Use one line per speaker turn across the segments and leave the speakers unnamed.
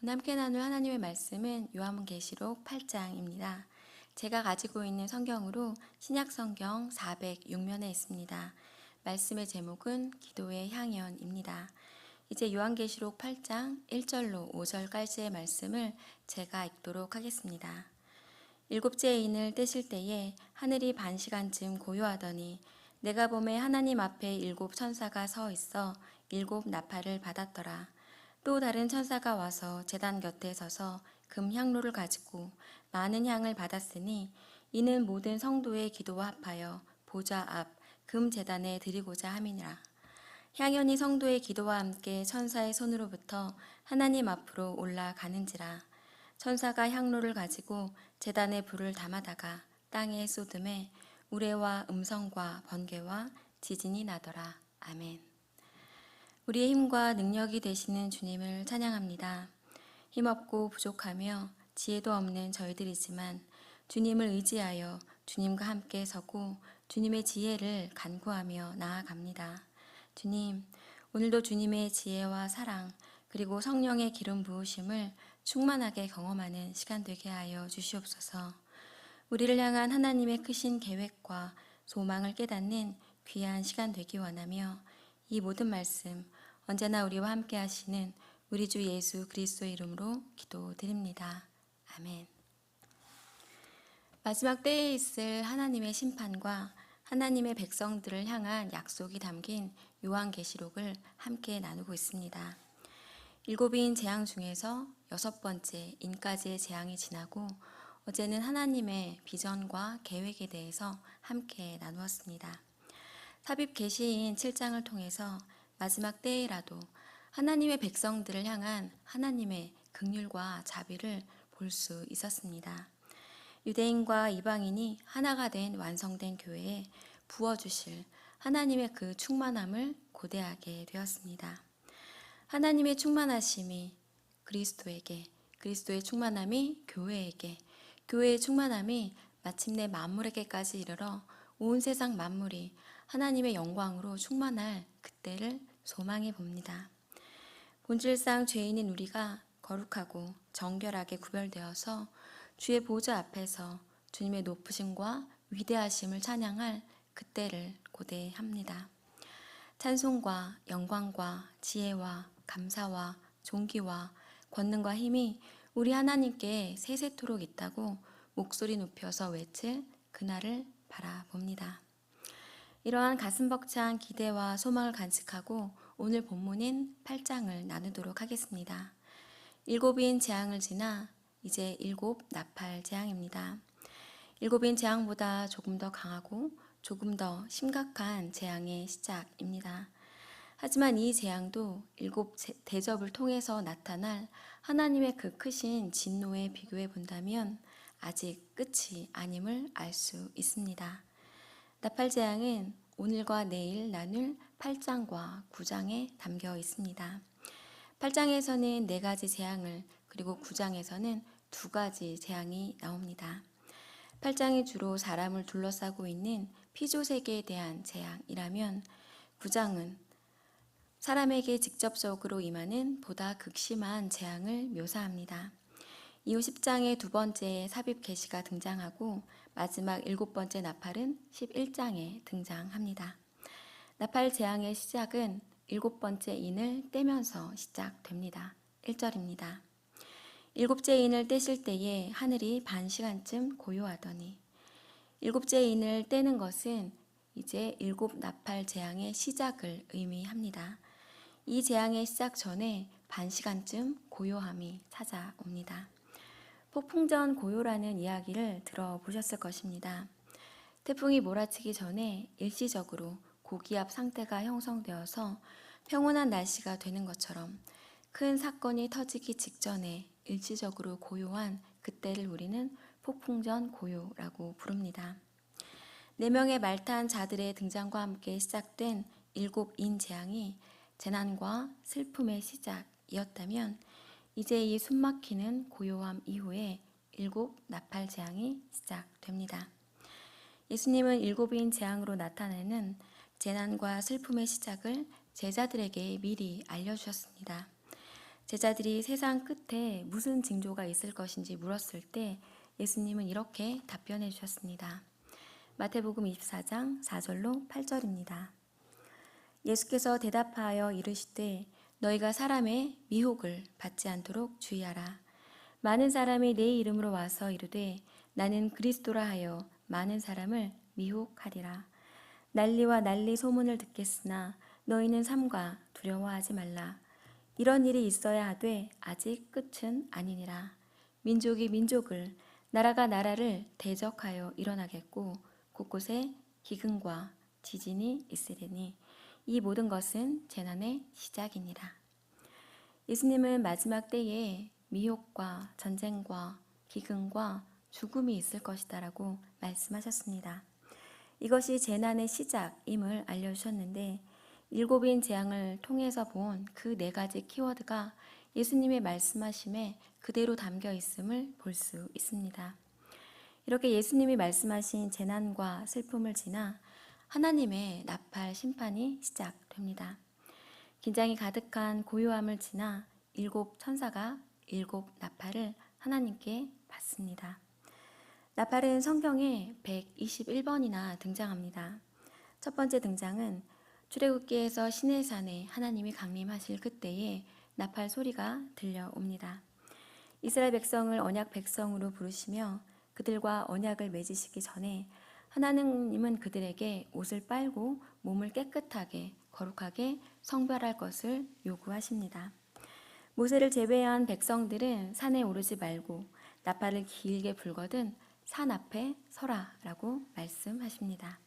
오늘 함께 나눌 하나님의 말씀은 요한계시록 8장입니다. 제가 가지고 있는 성경으로 신약성경 406면에 있습니다. 말씀의 제목은 기도의 향연입니다. 이제 요한계시록 8장 1절로 5절까지의 말씀을 제가 읽도록 하겠습니다. 일곱째 인을 떼실 때에 하늘이 반시간쯤 고요하더니 내가 보매 하나님 앞에 일곱 천사가 서 있어 일곱 나팔을 받았더라. 또 다른 천사가 와서 제단 곁에 서서 금 향로를 가지고 많은 향을 받았으니 이는 모든 성도의 기도와 합하여 보좌 앞 금 제단에 드리고자 함이니라. 향연이 성도의 기도와 함께 천사의 손으로부터 하나님 앞으로 올라가는지라. 천사가 향로를 가지고 제단에 불을 담아다가 땅에 쏟음에 우레와 음성과 번개와 지진이 나더라. 아멘. 우리의 힘과 능력이 되시는 주님을 찬양합니다. 힘없고 부족하며 지혜도 없는 저희들이지만 주님을 의지하여 주님과 함께 서고 주님의 지혜를 간구하며 나아갑니다. 주님, 오늘도 주님의 지혜와 사랑 그리고 성령의 기름 부으심을 충만하게 경험하는 시간 되게 하여 주시옵소서. 우리를 향한 하나님의 크신 계획과 소망을 깨닫는 귀한 시간 되기 원하며 이 모든 말씀 언제나 우리와 함께 하시는 우리 주 예수 그리스도의 이름으로 기도드립니다. 아멘. 마지막 때에 있을 하나님의 심판과 하나님의 백성들을 향한 약속이 담긴 요한계시록을 함께 나누고 있습니다. 일곱인 재앙 중에서 여섯 번째 인까지의 재앙이 지나고 어제는 하나님의 비전과 계획에 대해서 함께 나누었습니다. 삽입 계시인 7장을 통해서 마지막 때에라도 하나님의 백성들을 향한 하나님의 긍휼과 자비를 볼 수 있었습니다. 유대인과 이방인이 하나가 된 완성된 교회에 부어주실 하나님의 그 충만함을 고대하게 되었습니다. 하나님의 충만하심이 그리스도에게, 그리스도의 충만함이 교회에게, 교회의 충만함이 마침내 만물에게까지 이르러 온 세상 만물이 하나님의 영광으로 충만할 그때를 소망해 봅니다. 본질상 죄인인 우리가 거룩하고 정결하게 구별되어서 주의 보좌 앞에서 주님의 높으심과 위대하심을 찬양할 그때를 고대합니다. 찬송과 영광과 지혜와 감사와 존귀와 권능과 힘이 우리 하나님께 세세토록 있다고 목소리 높여서 외칠 그날을 바라봅니다. 이러한 가슴 벅찬 기대와 소망을 간직하고 오늘 본문인 8장을 나누도록 하겠습니다. 일곱인 재앙을 지나 이제 일곱 나팔 재앙입니다. 일곱인 재앙보다 조금 더 강하고 조금 더 심각한 재앙의 시작입니다. 하지만 이 재앙도 일곱 대접을 통해서 나타날 하나님의 그 크신 진노에 비교해 본다면 아직 끝이 아님을 알 수 있습니다. 나팔 재앙은 오늘과 내일 나눌 8장과 9장에 담겨 있습니다. 8장에서는 4가지 재앙을 그리고 9장에서는 2가지 재앙이 나옵니다. 8장이 주로 사람을 둘러싸고 있는 피조세계에 대한 재앙이라면 9장은 사람에게 직접적으로 임하는 보다 극심한 재앙을 묘사합니다. 이후 10장의 두 번째 삽입 계시가 등장하고 마지막 7번째 나팔은 11장에 등장합니다. 나팔 재앙의 시작은 7번째 인을 떼면서 시작됩니다. 1절입니다. 일곱째 인을 떼실 때에 하늘이 반시간쯤 고요하더니. 일곱째 인을 떼는 것은 이제 일곱 나팔 재앙의 시작을 의미합니다. 이 재앙의 시작 전에 반시간쯤 고요함이 찾아옵니다. 폭풍전 고요라는 이야기를 들어보셨을 것입니다. 태풍이 몰아치기 전에 일시적으로 고기압 상태가 형성되어서 평온한 날씨가 되는 것처럼 큰 사건이 터지기 직전에 일시적으로 고요한 그때를 우리는 폭풍전 고요라고 부릅니다. 4명의 말탄 자들의 등장과 함께 시작된 일곱 인 재앙이 재난과 슬픔의 시작이었다면 이제 이 숨막히는 고요함 이후에 일곱 나팔 재앙이 시작됩니다. 예수님은 일곱인 재앙으로 나타내는 재난과 슬픔의 시작을 제자들에게 미리 알려주셨습니다. 제자들이 세상 끝에 무슨 징조가 있을 것인지 물었을 때 예수님은 이렇게 답변해 주셨습니다. 마태복음 24장 4절로 8절입니다. 예수께서 대답하여 이르시되 너희가 사람의 미혹을 받지 않도록 주의하라. 많은 사람이 내 이름으로 와서 이르되 나는 그리스도라 하여 많은 사람을 미혹하리라. 난리와 난리 소문을 듣겠으나 너희는 삼가 두려워하지 말라. 이런 일이 있어야 하되 아직 끝은 아니니라. 민족이 민족을 나라가 나라를 대적하여 일어나겠고 곳곳에 기근과 지진이 있으리니 이 모든 것은 재난의 시작이니라. 예수님은 마지막 때에 미혹과 전쟁과 기근과 죽음이 있을 것이다라고 말씀하셨습니다. 이것이 재난의 시작임을 알려주셨는데 일곱인 재앙을 통해서 본 그 네 가지 키워드가 예수님의 말씀하심에 그대로 담겨 있음을 볼 수 있습니다. 이렇게 예수님이 말씀하신 재난과 슬픔을 지나 하나님의 나팔 심판이 시작됩니다. 긴장이 가득한 고요함을 지나 일곱 천사가 일곱 나팔을 하나님께 받습니다. 나팔은 성경에 121번이나 등장합니다. 첫 번째 등장은 출애굽기에서 시내산에 하나님이 강림하실 그때에 나팔 소리가 들려옵니다. 이스라엘 백성을 언약 백성으로 부르시며 그들과 언약을 맺으시기 전에 하나님은 그들에게 옷을 빨고 몸을 깨끗하게 거룩하게 성별할 것을 요구하십니다. 모세를 제외한 백성들은 산에 오르지 말고 나팔을 길게 불거든 산 앞에 서라라고 말씀하십니다.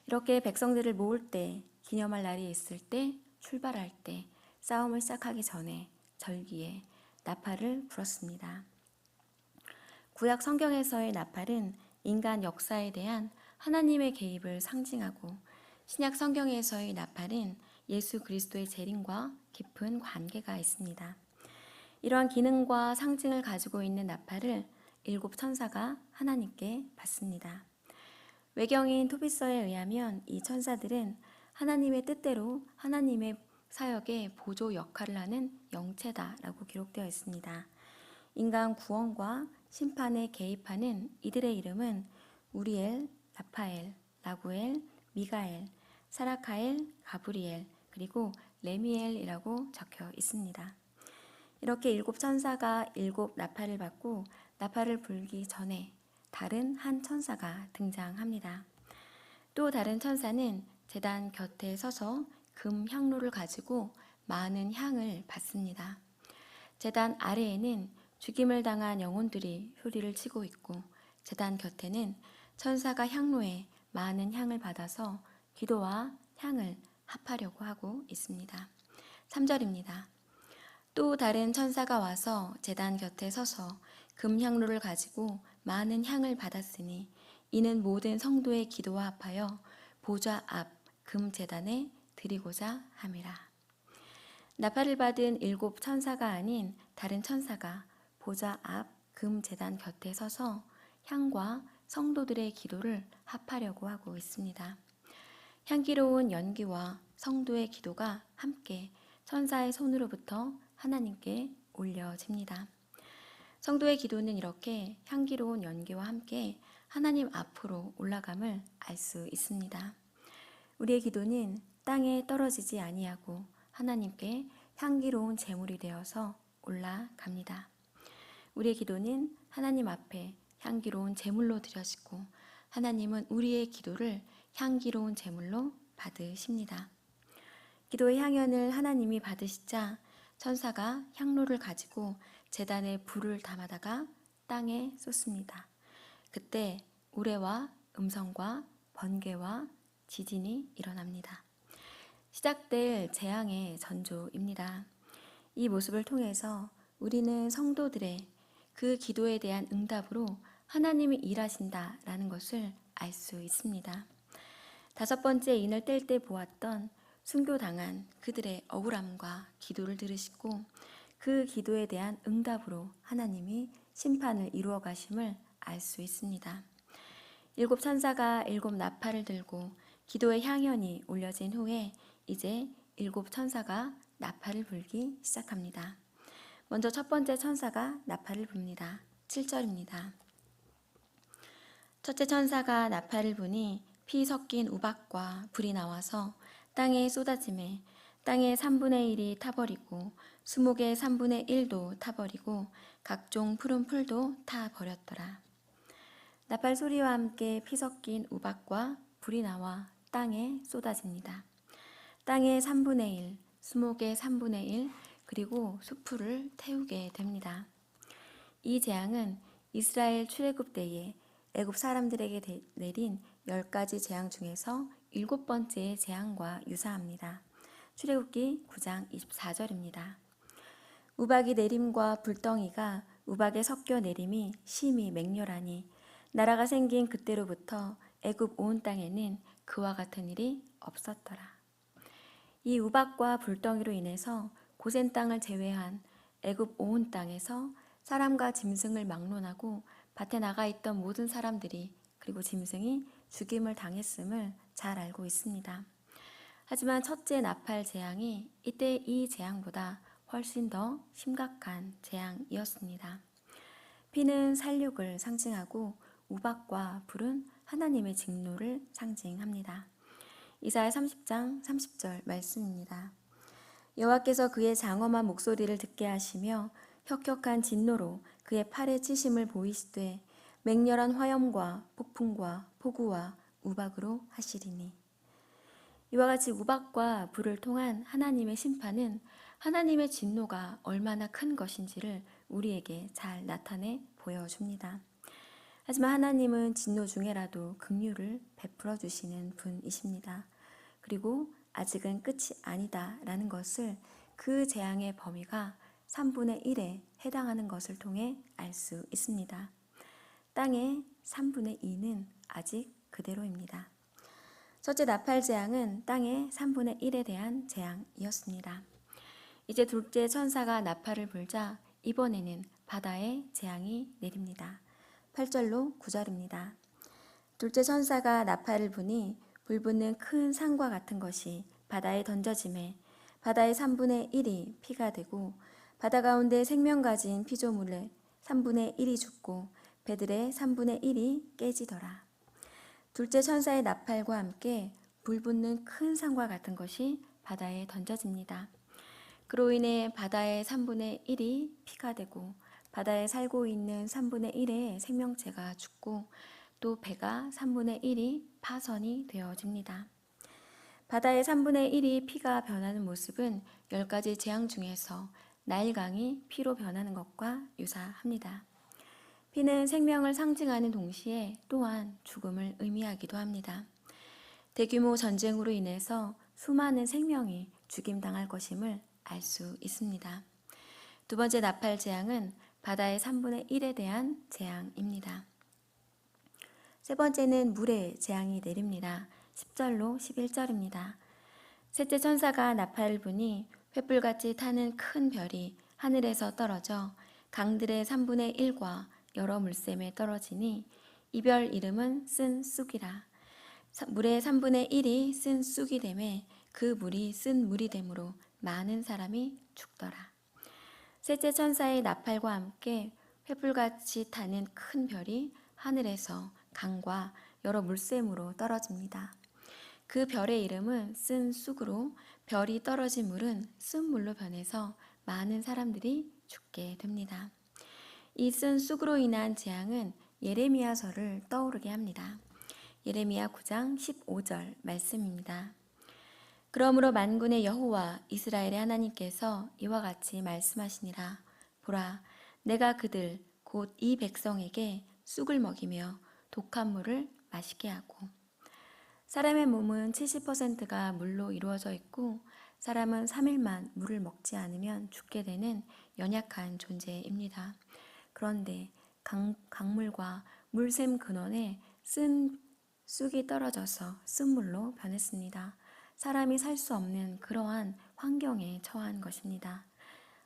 이렇게 백성들을 모을 때, 기념할 날이 있을 때, 출발할 때, 싸움을 시작하기 전에 절기에 나팔을 불었습니다. 구약 성경에서의 나팔은 인간 역사에 대한 하나님의 개입을 상징하고 신약 성경에서의 나팔은 예수 그리스도의 재림과 깊은 관계가 있습니다. 이러한 기능과 상징을 가지고 있는 나팔을 일곱 천사가 하나님께 받습니다. 외경인 토비서에 의하면 이 천사들은 하나님의 뜻대로 하나님의 사역에 보조 역할을 하는 영체다라고 기록되어 있습니다. 인간 구원과 심판에 개입하는 이들의 이름은 우리엘, 라파엘, 라구엘, 미가엘, 사라카엘, 가브리엘, 그리고 레미엘이라고 적혀 있습니다. 이렇게 일곱 천사가 일곱 나팔을 받고 나팔을 불기 전에 다른 한 천사가 등장합니다. 또 다른 천사는 제단 곁에 서서 금 향로를 가지고 많은 향을 받습니다. 제단 아래에는 죽임을 당한 영혼들이 소리를 치고 있고 제단 곁에는 천사가 향로에 많은 향을 받아서 기도와 향을 합하려고 하고 있습니다. 3절입니다. 또 다른 천사가 와서 제단 곁에 서서 금향로를 가지고 많은 향을 받았으니 이는 모든 성도의 기도와 합하여 보좌 앞 금제단에 드리고자 함이라. 나팔을 받은 일곱 천사가 아닌 다른 천사가 보좌 앞 금제단 곁에 서서 향과 성도들의 기도를 합하려고 하고 있습니다. 향기로운 연기와 성도의 기도가 함께 천사의 손으로부터 하나님께 올려집니다. 성도의 기도는 이렇게 향기로운 연기와 함께 하나님 앞으로 올라감을 알 수 있습니다. 우리의 기도는 땅에 떨어지지 아니하고 하나님께 향기로운 제물이 되어서 올라갑니다. 우리의 기도는 하나님 앞에 향기로운 제물로 드려지고 하나님은 우리의 기도를 향기로운 제물로 받으십니다. 기도의 향연을 하나님이 받으시자 천사가 향로를 가지고 제단에 불을 담아다가 땅에 쏟습니다. 그때 우레와 음성과 번개와 지진이 일어납니다. 시작될 재앙의 전조입니다. 이 모습을 통해서 우리는 성도들의 그 기도에 대한 응답으로 하나님이 일하신다라는 것을 알 수 있습니다. 다섯 번째 인을 뗄 때 보았던 순교당한 그들의 억울함과 기도를 들으시고 그 기도에 대한 응답으로 하나님이 심판을 이루어 가심을 알 수 있습니다. 일곱 천사가 일곱 나팔을 들고 기도의 향연이 올려진 후에 이제 일곱 천사가 나팔을 불기 시작합니다. 먼저 첫 번째 천사가 나팔을 붑니다. 7절입니다. 첫째 천사가 나팔을 부니 피 섞인 우박과 불이 나와서 땅에 쏟아지매 땅의 3분의 1이 타버리고 수목의 3분의 1도 타버리고 각종 푸른 풀도 타버렸더라. 나팔 소리와 함께 피 섞인 우박과 불이 나와 땅에 쏟아집니다. 땅의 3분의 1, 수목의 3분의 1, 그리고 숲풀을 태우게 됩니다. 이 재앙은 이스라엘 출애굽 때에 애굽 사람들에게 내린 10가지 재앙 중에서 7번째 재앙과 유사합니다. 출애굽기 9장 24절입니다. 우박이 내림과 불덩이가 우박에 섞여 내림이 심히 맹렬하니 나라가 생긴 그때로부터 애굽 온 땅에는 그와 같은 일이 없었더라. 이 우박과 불덩이로 인해서 고센 땅을 제외한 애굽 온 땅에서 사람과 짐승을 막론하고 밭에 나가 있던 모든 사람들이 그리고 짐승이 죽임을 당했음을 잘 알고 있습니다. 하지만 첫째 나팔 재앙이 이때 이 재앙보다 훨씬 더 심각한 재앙이었습니다. 피는 살육을 상징하고 우박과 불은 하나님의 진노를 상징합니다. 이사야 30장 30절 말씀입니다. 여호와께서 그의 장엄한 목소리를 듣게 하시며 혁혁한 진노로 그의 팔에 치심을 보이시되 맹렬한 화염과 폭풍과 폭우와 우박으로 하시리니. 이와 같이 우박과 불을 통한 하나님의 심판은 하나님의 진노가 얼마나 큰 것인지를 우리에게 잘 나타내 보여줍니다. 하지만 하나님은 진노 중에라도 긍휼을 베풀어 주시는 분이십니다. 그리고 아직은 끝이 아니다라는 것을 그 재앙의 범위가 3분의 1에 해당하는 것을 통해 알 수 있습니다. 땅의 3분의 2는 아직 그대로입니다. 첫째 나팔 재앙은 땅의 3분의 1에 대한 재앙이었습니다. 이제 둘째 천사가 나팔을 불자 이번에는 바다에 재앙이 내립니다. 8절로 9절입니다. 둘째 천사가 나팔을 부니 불붙는 큰 산과 같은 것이 바다에 던져지매 바다의 3분의 1이 피가 되고 바다 가운데 생명 가진 피조물의 3분의 1이 죽고 배들의 3분의 1이 깨지더라. 둘째 천사의 나팔과 함께 불붙는 큰 산과 같은 것이 바다에 던져집니다. 그로 인해 바다의 3분의 1이 피가 되고 바다에 살고 있는 3분의 1의 생명체가 죽고 또 배가 3분의 1이 파선이 되어집니다. 바다의 3분의 1이 피가 변하는 모습은 10가지 재앙 중에서 나일강이 피로 변하는 것과 유사합니다. 피는 생명을 상징하는 동시에 또한 죽음을 의미하기도 합니다. 대규모 전쟁으로 인해서 수많은 생명이 죽임당할 것임을 알 수 있습니다. 두 번째 나팔 재앙은 바다의 3분의 1에 대한 재앙입니다. 세 번째는 물의 재앙이 내립니다. 10절로 11절입니다. 셋째 천사가 나팔을 부니 횃불같이 타는 큰 별이 하늘에서 떨어져 강들의 3분의 1과 여러 물샘에 떨어지니 이 별 이름은 쓴 쑥이라. 물의 3분의 1이 쓴 쑥이 되매 그 물이 쓴 물이 되므로 많은 사람이 죽더라. 셋째 천사의 나팔과 함께 횃불같이 타는 큰 별이 하늘에서 강과 여러 물샘으로 떨어집니다. 그 별의 이름은 쓴 쑥으로 별이 떨어진 물은 쓴 물로 변해서 많은 사람들이 죽게 됩니다. 이 쓴 쑥으로 인한 재앙은 예레미야서를 떠오르게 합니다. 예레미야 9장 15절 말씀입니다. 그러므로 만군의 여호와 이스라엘의 하나님께서 이와 같이 말씀하시니라. 보라, 내가 그들 곧 이 백성에게 쑥을 먹이며 독한 물을 마시게 하고. 사람의 몸은 70%가 물로 이루어져 있고 사람은 3일만 물을 먹지 않으면 죽게 되는 연약한 존재입니다. 그런데 강물과 물샘 근원에 쓴 쑥이 떨어져서 쓴물로 변했습니다. 사람이 살 수 없는 그러한 환경에 처한 것입니다.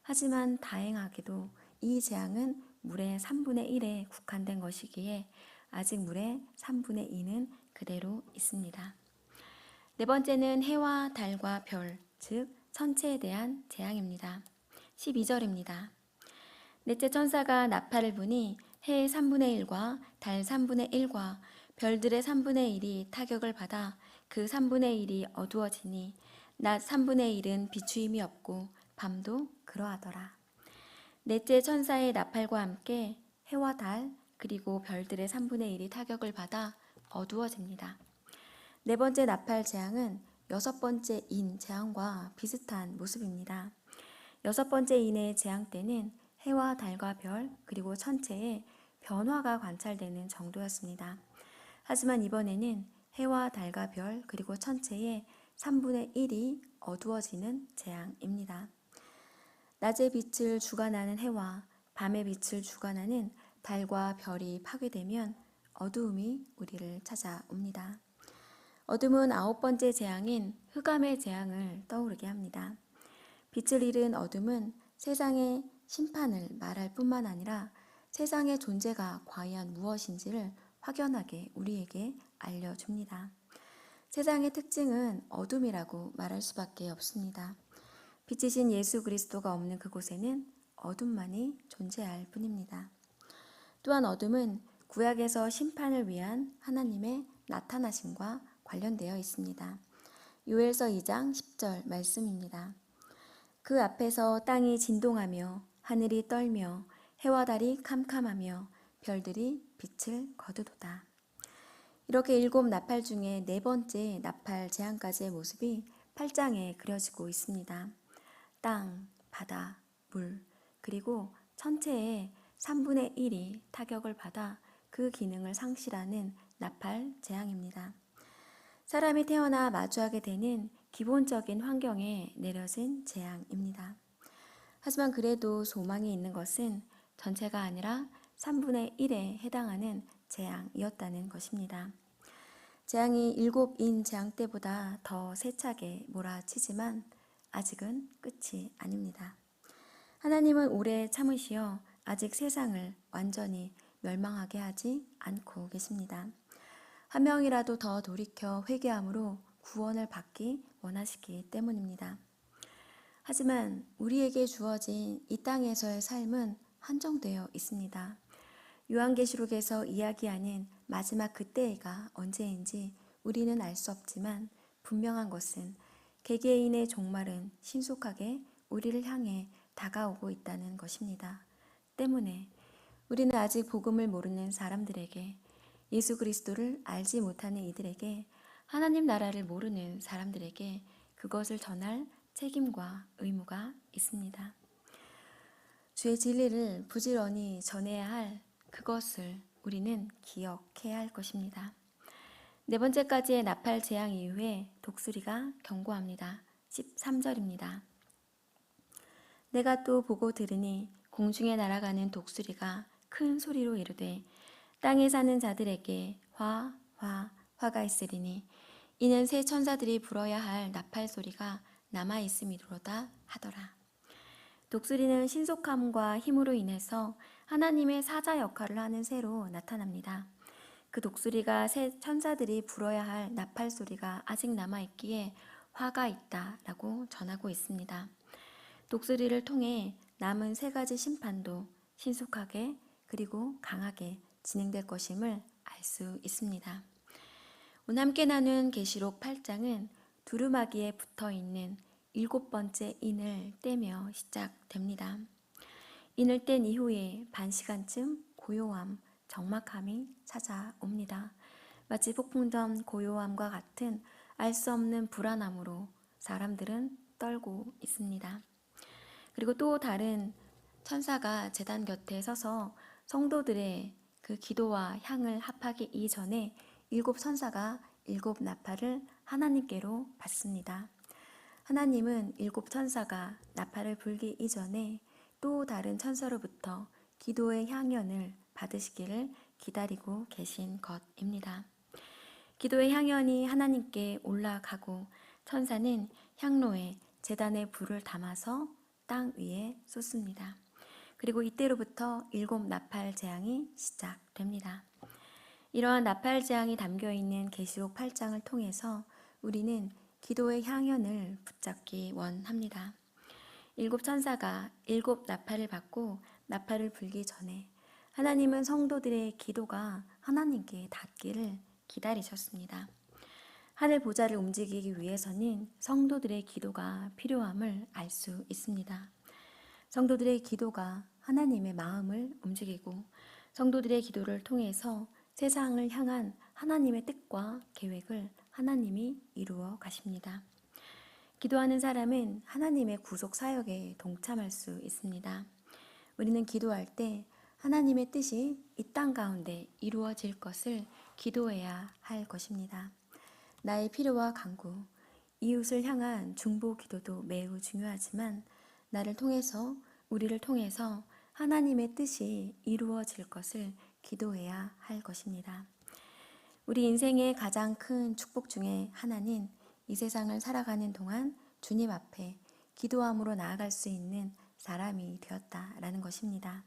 하지만 다행하게도 이 재앙은 물의 3분의 1에 국한된 것이기에 아직 물의 3분의 2는 그대로 있습니다. 네 번째는 해와 달과 별, 즉 천체에 대한 재앙입니다. 12절입니다. 넷째 천사가 나팔을 부니 해의 3분의 1과 달 3분의 1과 별들의 3분의 1이 타격을 받아 그 3분의 1이 어두워지니 낮 3분의 1은 비추임이 없고 밤도 그러하더라. 넷째 천사의 나팔과 함께 해와 달 그리고 별들의 3분의 1이 타격을 받아 어두워집니다. 네 번째 나팔 재앙은 여섯 번째 인 재앙과 비슷한 모습입니다. 여섯 번째 인의 재앙 때는 해와 달과 별 그리고 천체에 변화가 관찰되는 정도였습니다. 하지만 이번에는 해와 달과 별 그리고 천체의 3분의 1이 어두워지는 재앙입니다. 낮의 빛을 주관하는 해와 밤의 빛을 주관하는 달과 별이 파괴되면 어두움이 우리를 찾아옵니다. 어둠은 아홉 번째 재앙인 흑암의 재앙을 떠오르게 합니다. 빛을 잃은 어둠은 세상의 심판을 말할 뿐만 아니라 세상의 존재가 과연 무엇인지를 확연하게 우리에게 알려줍니다. 세상의 특징은 어둠이라고 말할 수밖에 없습니다. 빛이신 예수 그리스도가 없는 그곳에는 어둠만이 존재할 뿐입니다. 또한 어둠은 구약에서 심판을 위한 하나님의 나타나심과 관련되어 있습니다. 요엘서 2장 10절 말씀입니다. 그 앞에서 땅이 진동하며 하늘이 떨며 해와 달이 캄캄하며 별들이 빛을 거두도다. 이렇게 일곱 나팔 중에 네 번째 나팔 재앙까지의 모습이 8장에 그려지고 있습니다. 땅, 바다, 물, 그리고 천체의 3분의 1이 타격을 받아 그 기능을 상실하는 나팔 재앙입니다. 사람이 태어나 마주하게 되는 기본적인 환경에 내려진 재앙입니다. 하지만 그래도 소망이 있는 것은 전체가 아니라 3분의 1에 해당하는 재앙이었다는 것입니다. 재앙이 일곱인 재앙 때보다 더 세차게 몰아치지만 아직은 끝이 아닙니다. 하나님은 오래 참으시어 아직 세상을 완전히 멸망하게 하지 않고 계십니다. 한 명이라도 더 돌이켜 회개함으로 구원을 받기 원하시기 때문입니다. 하지만 우리에게 주어진 이 땅에서의 삶은 한정되어 있습니다. 요한계시록에서 이야기하는 마지막 그때가 언제인지 우리는 알 수 없지만 분명한 것은 개개인의 종말은 신속하게 우리를 향해 다가오고 있다는 것입니다. 때문에 우리는 아직 복음을 모르는 사람들에게, 예수 그리스도를 알지 못하는 이들에게, 하나님 나라를 모르는 사람들에게 그것을 전할 책임과 의무가 있습니다. 주의 진리를 부지런히 전해야 할 그것을 우리는 기억해야 할 것입니다. 네 번째까지의 나팔 재앙 이후에 독수리가 경고합니다. 13절입니다. 내가 또 보고 들으니 공중에 날아가는 독수리가 큰 소리로 이르되 땅에 사는 자들에게 화가 있으리니 이는 새 천사들이 불어야 할 나팔 소리가 남아 있음이로다 하더라. 독수리는 신속함과 힘으로 인해서 하나님의 사자 역할을 하는 새로 나타납니다. 그 독수리가 새 천사들이 불어야 할 나팔 소리가 아직 남아있기에 화가 있다라고 전하고 있습니다. 독수리를 통해 남은 세 가지 심판도 신속하게 그리고 강하게 진행될 것임을 알 수 있습니다. 오늘 함께 나눈 계시록 8장은 두루마기에 붙어있는 일곱 번째 인을 떼며 시작됩니다. 인을 뗀 이후에 반시간쯤 고요함, 적막함이 찾아옵니다. 마치 폭풍전 고요함과 같은 알 수 없는 불안함으로 사람들은 떨고 있습니다. 그리고 또 다른 천사가 제단 곁에 서서 성도들의 그 기도와 향을 합하기 이전에 일곱 천사가 일곱 나팔을 하나님께로 받습니다. 하나님은 일곱 천사가 나팔을 불기 이전에 또 다른 천사로부터 기도의 향연을 받으시기를 기다리고 계신 것입니다. 기도의 향연이 하나님께 올라가고 천사는 향로에 제단에 불을 담아서 땅 위에 쏟습니다. 그리고 이때로부터 일곱 나팔 재앙이 시작됩니다. 이러한 나팔 재앙이 담겨있는 계시록 8장을 통해서 우리는 기도의 향연을 붙잡기 원합니다. 일곱 천사가 일곱 나팔을 받고 나팔을 불기 전에 하나님은 성도들의 기도가 하나님께 닿기를 기다리셨습니다. 하늘 보좌를 움직이기 위해서는 성도들의 기도가 필요함을 알 수 있습니다. 성도들의 기도가 하나님의 마음을 움직이고 성도들의 기도를 통해서 세상을 향한 하나님의 뜻과 계획을 하나님이 이루어 가십니다. 기도하는 사람은 하나님의 구속 사역에 동참할 수 있습니다. 우리는 기도할 때 하나님의 뜻이 이 땅 가운데 이루어질 것을 기도해야 할 것입니다. 나의 필요와 간구, 이웃을 향한 중보 기도도 매우 중요하지만 나를 통해서, 우리를 통해서 하나님의 뜻이 이루어질 것을 기도해야 할 것입니다. 우리 인생의 가장 큰 축복 중에 하나는 이 세상을 살아가는 동안 주님 앞에 기도함으로 나아갈 수 있는 사람이 되었다라는 것입니다.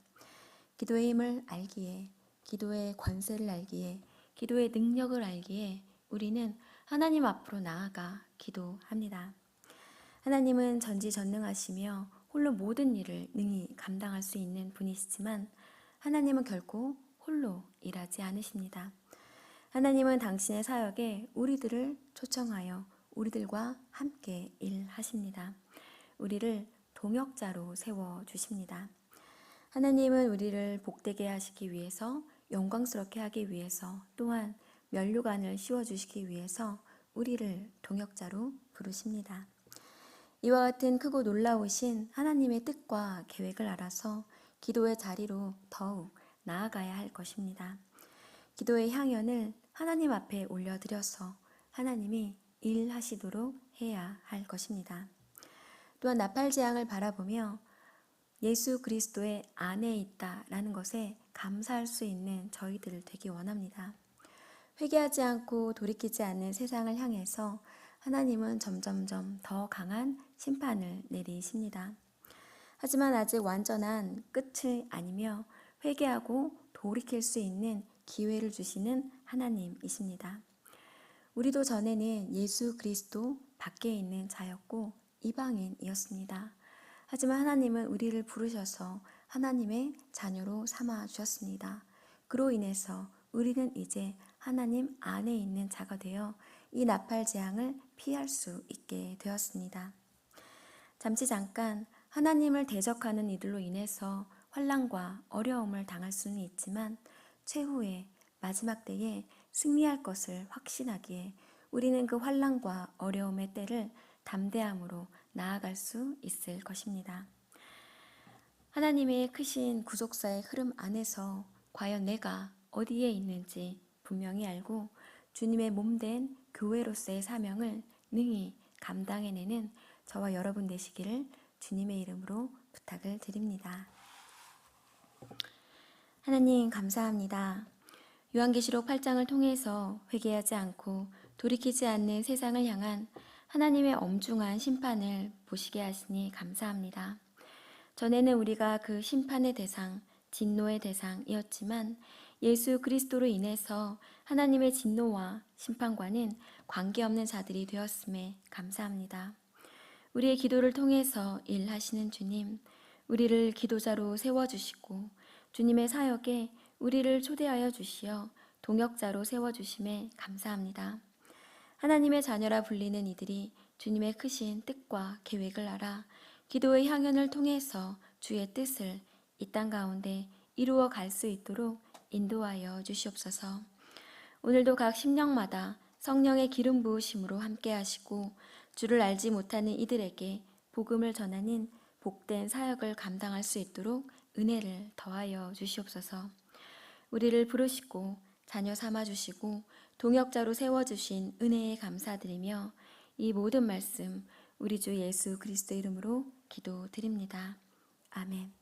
기도의 힘을 알기에, 기도의 권세를 알기에, 기도의 능력을 알기에 우리는 하나님 앞으로 나아가 기도합니다. 하나님은 전지전능하시며 홀로 모든 일을 능히 감당할 수 있는 분이시지만 하나님은 결코 홀로 일하지 않으십니다. 하나님은 당신의 사역에 우리들을 초청하여 우리들과 함께 일하십니다. 우리를 동역자로 세워주십니다. 하나님은 우리를 복되게 하시기 위해서, 영광스럽게 하기 위해서, 또한 면류관을 씌워주시기 위해서 우리를 동역자로 부르십니다. 이와 같은 크고 놀라우신 하나님의 뜻과 계획을 알아서 기도의 자리로 더욱 나아가야 할 것입니다. 기도의 향연을 하나님 앞에 올려드려서 하나님이 일하시도록 해야 할 것입니다. 또한 나팔재앙을 바라보며 예수 그리스도의 안에 있다라는 것에 감사할 수 있는 저희들 되기 원합니다. 회개하지 않고 돌이키지 않는 세상을 향해서 하나님은 점점점 더 강한 심판을 내리십니다. 하지만 아직 완전한 끝이 아니며 회개하고 돌이킬 수 있는 기회를 주시는 하나님이십니다. 우리도 전에는 예수 그리스도 밖에 있는 자였고 이방인이었습니다. 하지만 하나님은 우리를 부르셔서 하나님의 자녀로 삼아 주셨습니다. 그로 인해서 우리는 이제 하나님 안에 있는 자가 되어 이 나팔 재앙을 피할 수 있게 되었습니다. 잠깐 하나님을 대적하는 이들로 인해서 환난과 어려움을 당할 수는 있지만 최후의 마지막 때에 승리할 것을 확신하기에 우리는 그 환난과 어려움의 때를 담대함으로 나아갈 수 있을 것입니다. 하나님의 크신 구속사의 흐름 안에서 과연 내가 어디에 있는지 분명히 알고 주님의 몸된 교회로서의 사명을 능히 감당해내는 저와 여러분 되시기를 주님의 이름으로 부탁을 드립니다. 하나님 감사합니다. 요한계시록 8장을 통해서 회개하지 않고 돌이키지 않는 세상을 향한 하나님의 엄중한 심판을 보시게 하시니 감사합니다. 전에는 우리가 그 심판의 대상, 진노의 대상이었지만 예수 그리스도로 인해서 하나님의 진노와 심판과는 관계없는 자들이 되었음에 감사합니다. 우리의 기도를 통해서 일하시는 주님, 우리를 기도자로 세워주시고 주님의 사역에 우리를 초대하여 주시어 동역자로 세워주심에 감사합니다. 하나님의 자녀라 불리는 이들이 주님의 크신 뜻과 계획을 알아 기도의 향연을 통해서 주의 뜻을 이 땅 가운데 이루어 갈 수 있도록 인도하여 주시옵소서. 오늘도 각 심령마다 성령의 기름 부으심으로 함께 하시고 주를 알지 못하는 이들에게 복음을 전하는 복된 사역을 감당할 수 있도록 은혜를 더하여 주시옵소서. 우리를 부르시고 자녀 삼아 주시고 동역자로 세워주신 은혜에 감사드리며 이 모든 말씀 우리 주 예수 그리스도 이름으로 기도드립니다. 아멘.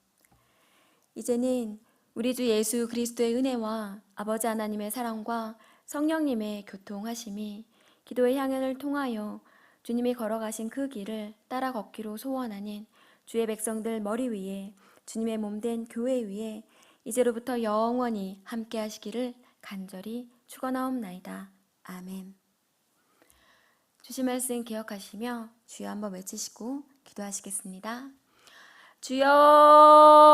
이제는 우리 주 예수 그리스도의 은혜와 아버지 하나님의 사랑과 성령님의 교통하심이 기도의 향연을 통하여 주님이 걸어가신 그 길을 따라 걷기로 소원하는 주의 백성들 머리 위에 주님의 몸된 교회 위에 이제로부터 영원히 함께 하시기를 간절히 축원하옵나이다. 아멘. 주신 말씀 기억하시며 주여 한번 외치시고 기도하시겠습니다. 주여